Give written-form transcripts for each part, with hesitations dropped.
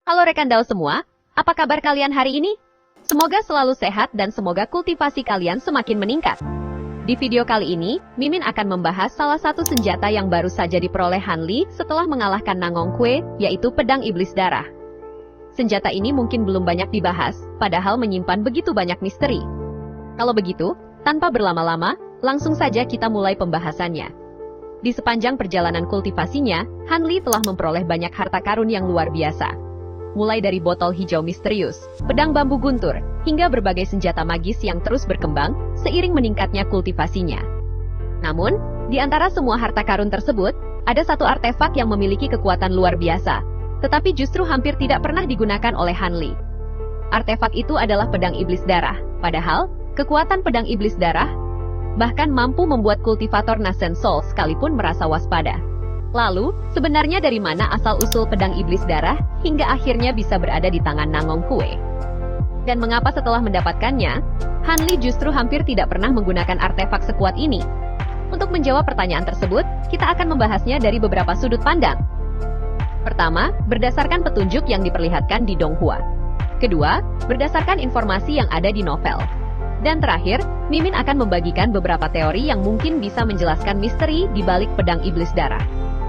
Halo rekan Dao semua, apa kabar kalian hari ini? Semoga selalu sehat dan semoga kultivasi kalian semakin meningkat. Di video kali ini, Mimin akan membahas salah satu senjata yang baru saja diperoleh Han Li setelah mengalahkan Nangong Kue, yaitu pedang iblis darah. Senjata ini mungkin belum banyak dibahas, padahal menyimpan begitu banyak misteri. Kalau begitu, tanpa berlama-lama, langsung saja kita mulai pembahasannya. Di sepanjang perjalanan kultivasinya, Han Li telah memperoleh banyak harta karun yang luar biasa. Mulai dari botol hijau misterius, pedang bambu guntur, hingga berbagai senjata magis yang terus berkembang seiring meningkatnya kultivasinya. Namun, di antara semua harta karun tersebut, ada satu artefak yang memiliki kekuatan luar biasa, tetapi justru hampir tidak pernah digunakan oleh Han Li. Artefak itu adalah pedang iblis darah, padahal kekuatan pedang iblis darah bahkan mampu membuat kultivator Nascent Soul sekalipun merasa waspada. Lalu, sebenarnya dari mana asal-usul pedang iblis darah hingga akhirnya bisa berada di tangan Nangong Kue? Dan mengapa setelah mendapatkannya, Han Li justru hampir tidak pernah menggunakan artefak sekuat ini? Untuk menjawab pertanyaan tersebut, kita akan membahasnya dari beberapa sudut pandang. Pertama, berdasarkan petunjuk yang diperlihatkan di Donghua. Kedua, berdasarkan informasi yang ada di novel. Dan terakhir, Mimin akan membagikan beberapa teori yang mungkin bisa menjelaskan misteri di balik pedang iblis darah.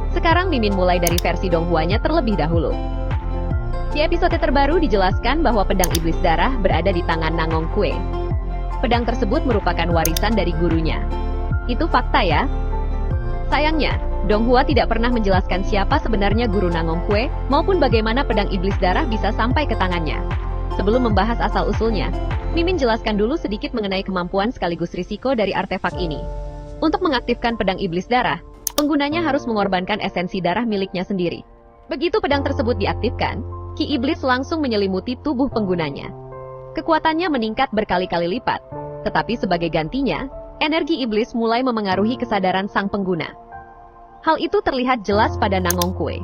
Sekarang Mimin mulai dari versi Donghuanya terlebih dahulu. Di episode terbaru dijelaskan bahwa pedang iblis darah berada di tangan Nangong Kue. Pedang tersebut merupakan warisan dari gurunya. Itu fakta ya. Sayangnya, Donghua tidak pernah menjelaskan siapa sebenarnya guru Nangong Kue maupun bagaimana pedang iblis darah bisa sampai ke tangannya. Sebelum membahas asal-usulnya, Mimin jelaskan dulu sedikit mengenai kemampuan sekaligus risiko dari artefak ini. Untuk mengaktifkan pedang iblis darah, penggunanya harus mengorbankan esensi darah miliknya sendiri. Begitu pedang tersebut diaktifkan, ki iblis langsung menyelimuti tubuh penggunanya. Kekuatannya meningkat berkali-kali lipat, tetapi sebagai gantinya, energi iblis mulai memengaruhi kesadaran sang pengguna. Hal itu terlihat jelas pada Nangong Kue.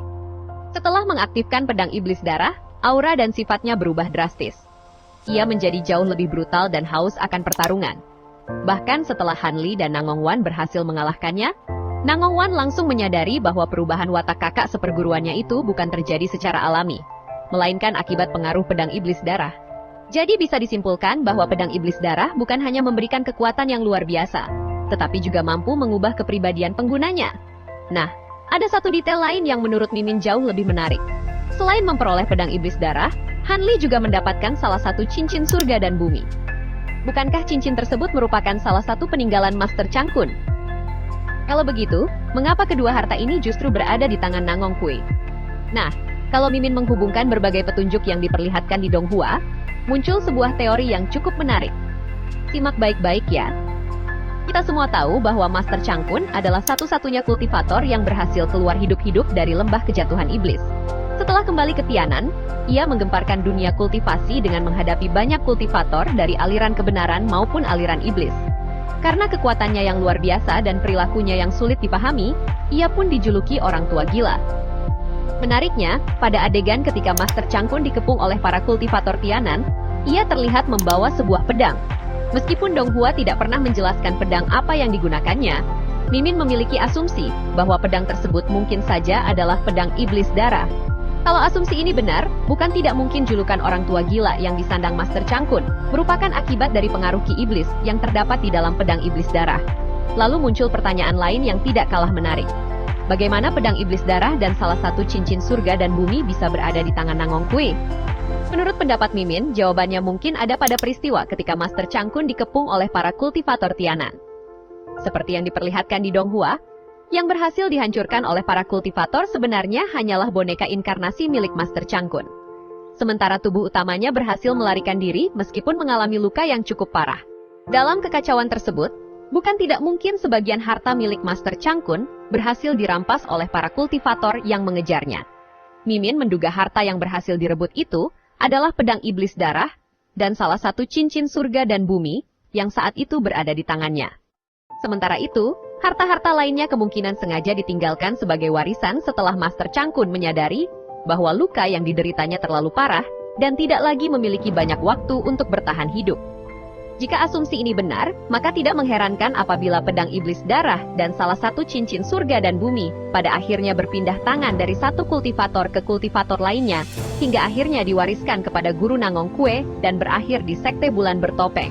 Setelah mengaktifkan pedang iblis darah, aura dan sifatnya berubah drastis. Ia menjadi jauh lebih brutal dan haus akan pertarungan. Bahkan setelah Han Li dan Nangong Wan berhasil mengalahkannya, Nangong Wan langsung menyadari bahwa perubahan watak kakak seperguruannya itu bukan terjadi secara alami, melainkan akibat pengaruh pedang iblis darah. Jadi bisa disimpulkan bahwa pedang iblis darah bukan hanya memberikan kekuatan yang luar biasa, tetapi juga mampu mengubah kepribadian penggunanya. Nah, ada satu detail lain yang menurut Mimin jauh lebih menarik. Selain memperoleh pedang iblis darah, Han Li juga mendapatkan salah satu cincin surga dan bumi. Bukankah cincin tersebut merupakan salah satu peninggalan Master Chang Kun? Kalau begitu, mengapa kedua harta ini justru berada di tangan Nangong Kue? Nah, kalau Mimin menghubungkan berbagai petunjuk yang diperlihatkan di Donghua, muncul sebuah teori yang cukup menarik. Simak baik-baik ya. Kita semua tahu bahwa Master Chang Kun adalah satu-satunya kultivator yang berhasil keluar hidup-hidup dari lembah kejatuhan iblis. Setelah kembali ke Tianan, ia menggemparkan dunia kultivasi dengan menghadapi banyak kultivator dari aliran kebenaran maupun aliran iblis. Karena kekuatannya yang luar biasa dan perilakunya yang sulit dipahami, ia pun dijuluki orang tua gila. Menariknya, pada adegan ketika Master Chang Kun dikepung oleh para kultivator Tianan, ia terlihat membawa sebuah pedang. Meskipun Donghua tidak pernah menjelaskan pedang apa yang digunakannya, Mimin memiliki asumsi bahwa pedang tersebut mungkin saja adalah pedang iblis darah. Kalau asumsi ini benar, bukan tidak mungkin julukan orang tua gila yang disandang Master Chang Kun merupakan akibat dari pengaruh ki iblis yang terdapat di dalam pedang iblis darah. Lalu muncul pertanyaan lain yang tidak kalah menarik. Bagaimana pedang iblis darah dan salah satu cincin surga dan bumi bisa berada di tangan Nangong Kue? Menurut pendapat Mimin, jawabannya mungkin ada pada peristiwa ketika Master Chang Kun dikepung oleh para kultivator Tianan. Seperti yang diperlihatkan di Donghua, yang berhasil dihancurkan oleh para kultivator sebenarnya hanyalah boneka inkarnasi milik Master Chang Kun. Sementara tubuh utamanya berhasil melarikan diri meskipun mengalami luka yang cukup parah. Dalam kekacauan tersebut, bukan tidak mungkin sebagian harta milik Master Chang Kun berhasil dirampas oleh para kultivator yang mengejarnya. Mimin menduga harta yang berhasil direbut itu adalah pedang iblis darah dan salah satu cincin surga dan bumi yang saat itu berada di tangannya. Sementara itu, harta-harta lainnya kemungkinan sengaja ditinggalkan sebagai warisan setelah Master Chang Kun menyadari bahwa luka yang dideritanya terlalu parah dan tidak lagi memiliki banyak waktu untuk bertahan hidup. Jika asumsi ini benar, maka tidak mengherankan apabila pedang iblis darah dan salah satu cincin surga dan bumi pada akhirnya berpindah tangan dari satu kultivator ke kultivator lainnya, hingga akhirnya diwariskan kepada guru Nangong Kue dan berakhir di sekte bulan bertopeng.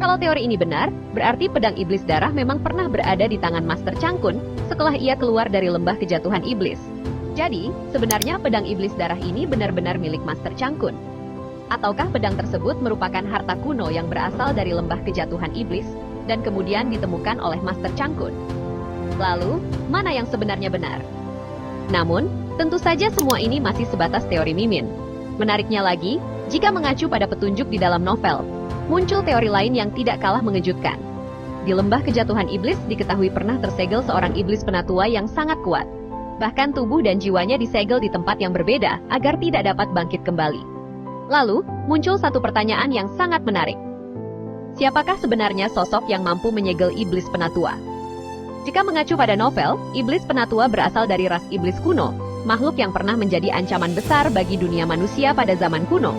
Kalau teori ini benar, berarti pedang iblis darah memang pernah berada di tangan Master Changkun setelah ia keluar dari lembah kejatuhan iblis. Jadi, sebenarnya pedang iblis darah ini benar-benar milik Master Changkun. Ataukah pedang tersebut merupakan harta kuno yang berasal dari lembah kejatuhan iblis dan kemudian ditemukan oleh Master Changkun? Lalu, mana yang sebenarnya benar? Namun, tentu saja semua ini masih sebatas teori Mimin. Menariknya lagi, jika mengacu pada petunjuk di dalam novel, muncul teori lain yang tidak kalah mengejutkan. Di lembah kejatuhan iblis diketahui pernah tersegel seorang iblis penatua yang sangat kuat. Bahkan tubuh dan jiwanya disegel di tempat yang berbeda agar tidak dapat bangkit kembali. Lalu, muncul satu pertanyaan yang sangat menarik. Siapakah sebenarnya sosok yang mampu menyegel iblis penatua? Jika mengacu pada novel, iblis penatua berasal dari ras iblis kuno, makhluk yang pernah menjadi ancaman besar bagi dunia manusia pada zaman kuno.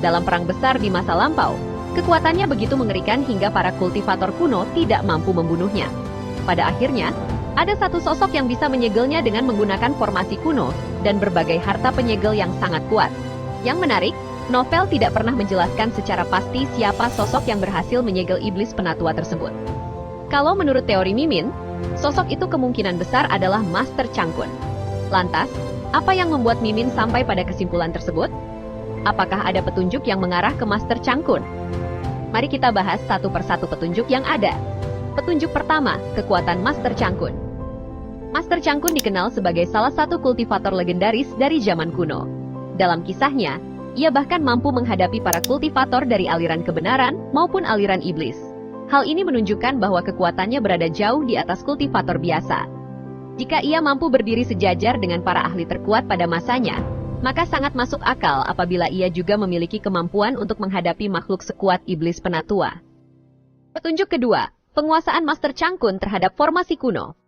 Dalam perang besar di masa lampau, kekuatannya begitu mengerikan hingga para kultivator kuno tidak mampu membunuhnya. Pada akhirnya, ada satu sosok yang bisa menyegelnya dengan menggunakan formasi kuno dan berbagai harta penyegel yang sangat kuat. Yang menarik, novel tidak pernah menjelaskan secara pasti siapa sosok yang berhasil menyegel iblis penatua tersebut. Kalau menurut teori Mimin, sosok itu kemungkinan besar adalah Master Changkun. Lantas, apa yang membuat Mimin sampai pada kesimpulan tersebut? Apakah ada petunjuk yang mengarah ke Master Changkun? Mari kita bahas satu persatu petunjuk yang ada. Petunjuk pertama, kekuatan Master Changkun. Master Changkun dikenal sebagai salah satu kultivator legendaris dari zaman kuno. Dalam kisahnya, ia bahkan mampu menghadapi para kultivator dari aliran kebenaran maupun aliran iblis. Hal ini menunjukkan bahwa kekuatannya berada jauh di atas kultivator biasa. Jika ia mampu berdiri sejajar dengan para ahli terkuat pada masanya, maka sangat masuk akal apabila ia juga memiliki kemampuan untuk menghadapi makhluk sekuat iblis penatua. Petunjuk kedua, penguasaan Master Changkun terhadap formasi kuno.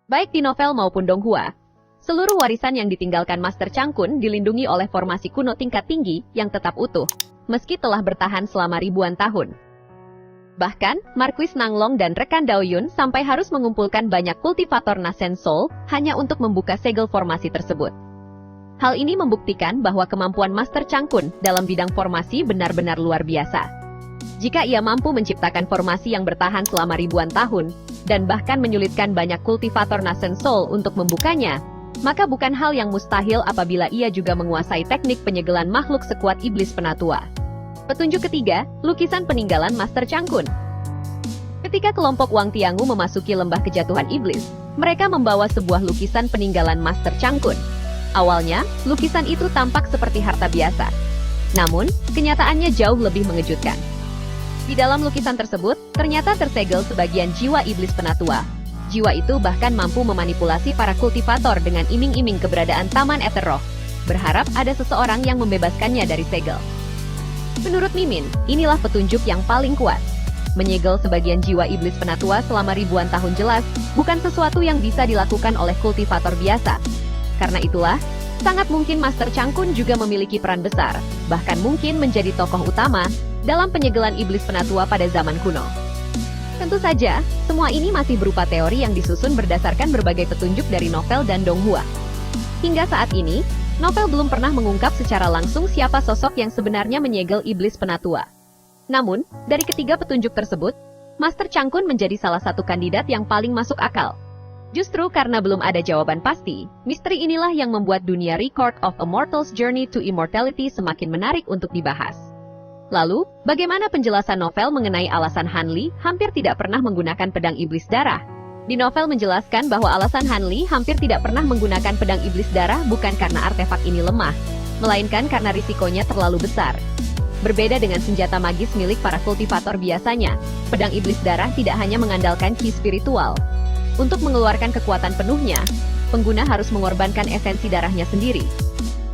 Baik di novel maupun donghua, seluruh warisan yang ditinggalkan Master Changkun dilindungi oleh formasi kuno tingkat tinggi yang tetap utuh, meski telah bertahan selama ribuan tahun. Bahkan, Marquis Nanglong dan rekan Dao Yun sampai harus mengumpulkan banyak kultivator Nasen Soul hanya untuk membuka segel formasi tersebut. Hal ini membuktikan bahwa kemampuan Master Changkun dalam bidang formasi benar-benar luar biasa. Jika ia mampu menciptakan formasi yang bertahan selama ribuan tahun, dan bahkan menyulitkan banyak kultivator Nasen Soul untuk membukanya, maka bukan hal yang mustahil apabila ia juga menguasai teknik penyegelan makhluk sekuat iblis penatua. Petunjuk ketiga, lukisan peninggalan Master Changkun. Ketika kelompok Wang Tiangu memasuki lembah kejatuhan iblis, mereka membawa sebuah lukisan peninggalan Master Changkun. Awalnya, lukisan itu tampak seperti harta biasa. Namun, kenyataannya jauh lebih mengejutkan. Di dalam lukisan tersebut, ternyata tersegel sebagian jiwa iblis penatua. Jiwa itu bahkan mampu memanipulasi para kultivator dengan iming-iming keberadaan Taman Ether Roh, berharap ada seseorang yang membebaskannya dari segel. Menurut Mimin, inilah petunjuk yang paling kuat. Menyegel sebagian jiwa iblis penatua selama ribuan tahun jelas bukan sesuatu yang bisa dilakukan oleh kultivator biasa. Karena itulah, sangat mungkin Master Changkun juga memiliki peran besar, bahkan mungkin menjadi tokoh utama dalam penyegelan iblis penatua pada zaman kuno. Tentu saja, semua ini masih berupa teori yang disusun berdasarkan berbagai petunjuk dari novel dan donghua. Hingga saat ini, novel belum pernah mengungkap secara langsung siapa sosok yang sebenarnya menyegel iblis penatua. Namun, dari ketiga petunjuk tersebut, Master Changkun menjadi salah satu kandidat yang paling masuk akal. Justru karena belum ada jawaban pasti, misteri inilah yang membuat dunia Record of a Mortal's Journey to Immortality semakin menarik untuk dibahas. Lalu, bagaimana penjelasan novel mengenai alasan Hanli hampir tidak pernah menggunakan pedang iblis darah? Di novel menjelaskan bahwa alasan Hanli hampir tidak pernah menggunakan pedang iblis darah bukan karena artefak ini lemah, melainkan karena risikonya terlalu besar. Berbeda dengan senjata magis milik para kultivator biasanya, pedang iblis darah tidak hanya mengandalkan ki spiritual. Untuk mengeluarkan kekuatan penuhnya, pengguna harus mengorbankan esensi darahnya sendiri.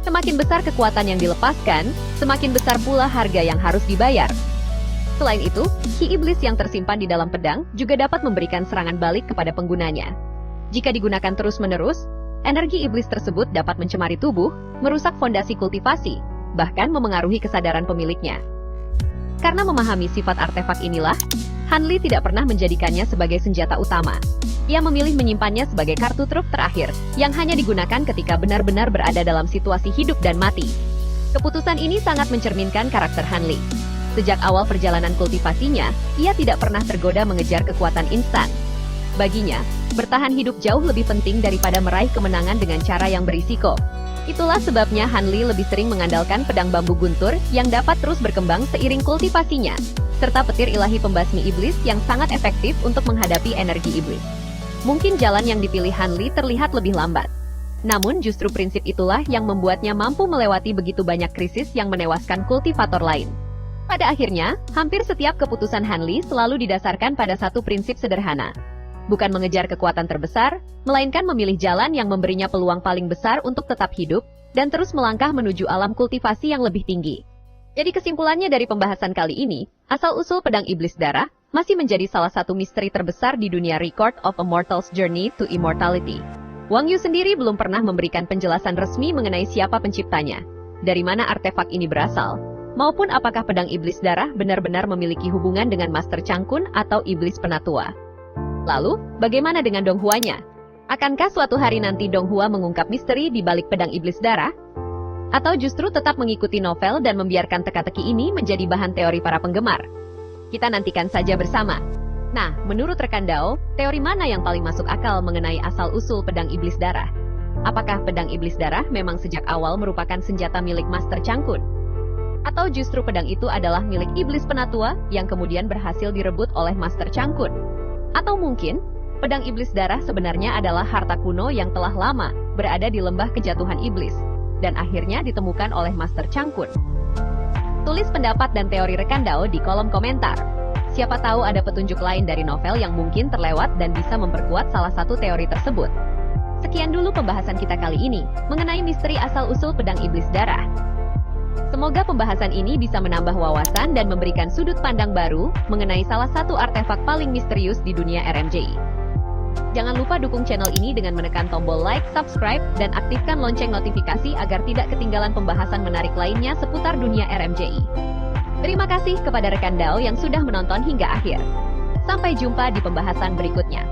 Semakin besar kekuatan yang dilepaskan, semakin besar pula harga yang harus dibayar. Selain itu, ki iblis yang tersimpan di dalam pedang juga dapat memberikan serangan balik kepada penggunanya. Jika digunakan terus-menerus, energi iblis tersebut dapat mencemari tubuh, merusak fondasi kultivasi, bahkan memengaruhi kesadaran pemiliknya. Karena memahami sifat artefak inilah, Hanli tidak pernah menjadikannya sebagai senjata utama. Ia memilih menyimpannya sebagai kartu truf terakhir, yang hanya digunakan ketika benar-benar berada dalam situasi hidup dan mati. Keputusan ini sangat mencerminkan karakter Hanli. Sejak awal perjalanan kultivasinya, ia tidak pernah tergoda mengejar kekuatan instan. Baginya, bertahan hidup jauh lebih penting daripada meraih kemenangan dengan cara yang berisiko. Itulah sebabnya Hanli lebih sering mengandalkan pedang bambu guntur yang dapat terus berkembang seiring kultivasinya, serta petir ilahi pembasmi iblis yang sangat efektif untuk menghadapi energi iblis. Mungkin jalan yang dipilih Hanli terlihat lebih lambat. Namun justru prinsip itulah yang membuatnya mampu melewati begitu banyak krisis yang menewaskan kultivator lain. Pada akhirnya, hampir setiap keputusan Hanli selalu didasarkan pada satu prinsip sederhana. Bukan mengejar kekuatan terbesar, melainkan memilih jalan yang memberinya peluang paling besar untuk tetap hidup, dan terus melangkah menuju alam kultivasi yang lebih tinggi. Jadi kesimpulannya dari pembahasan kali ini, asal-usul pedang iblis darah masih menjadi salah satu misteri terbesar di dunia Record of a Mortal's Journey to Immortality. Wang Yu sendiri belum pernah memberikan penjelasan resmi mengenai siapa penciptanya, dari mana artefak ini berasal, maupun apakah pedang iblis darah benar-benar memiliki hubungan dengan Master Changkun atau iblis penatua. Lalu, bagaimana dengan Dong Hua-nya? Akankah suatu hari nanti Dong Hua mengungkap misteri di balik pedang iblis darah? Atau justru tetap mengikuti novel dan membiarkan teka-teki ini menjadi bahan teori para penggemar? Kita nantikan saja bersama. Nah, menurut rekan Dao, teori mana yang paling masuk akal mengenai asal-usul pedang iblis darah? Apakah pedang iblis darah memang sejak awal merupakan senjata milik Master Changkun? Atau justru pedang itu adalah milik iblis penatua yang kemudian berhasil direbut oleh Master Changkun? Atau mungkin, pedang iblis darah sebenarnya adalah harta kuno yang telah lama berada di lembah kejatuhan iblis, dan akhirnya ditemukan oleh Master Changkun. Tulis pendapat dan teori rekan Dao di kolom komentar. Siapa tahu ada petunjuk lain dari novel yang mungkin terlewat dan bisa memperkuat salah satu teori tersebut. Sekian dulu pembahasan kita kali ini, mengenai misteri asal-usul pedang iblis darah. Semoga pembahasan ini bisa menambah wawasan dan memberikan sudut pandang baru mengenai salah satu artefak paling misterius di dunia RMJI. Jangan lupa dukung channel ini dengan menekan tombol like, subscribe, dan aktifkan lonceng notifikasi agar tidak ketinggalan pembahasan menarik lainnya seputar dunia RMJI. Terima kasih kepada rekan Dao yang sudah menonton hingga akhir. Sampai jumpa di pembahasan berikutnya.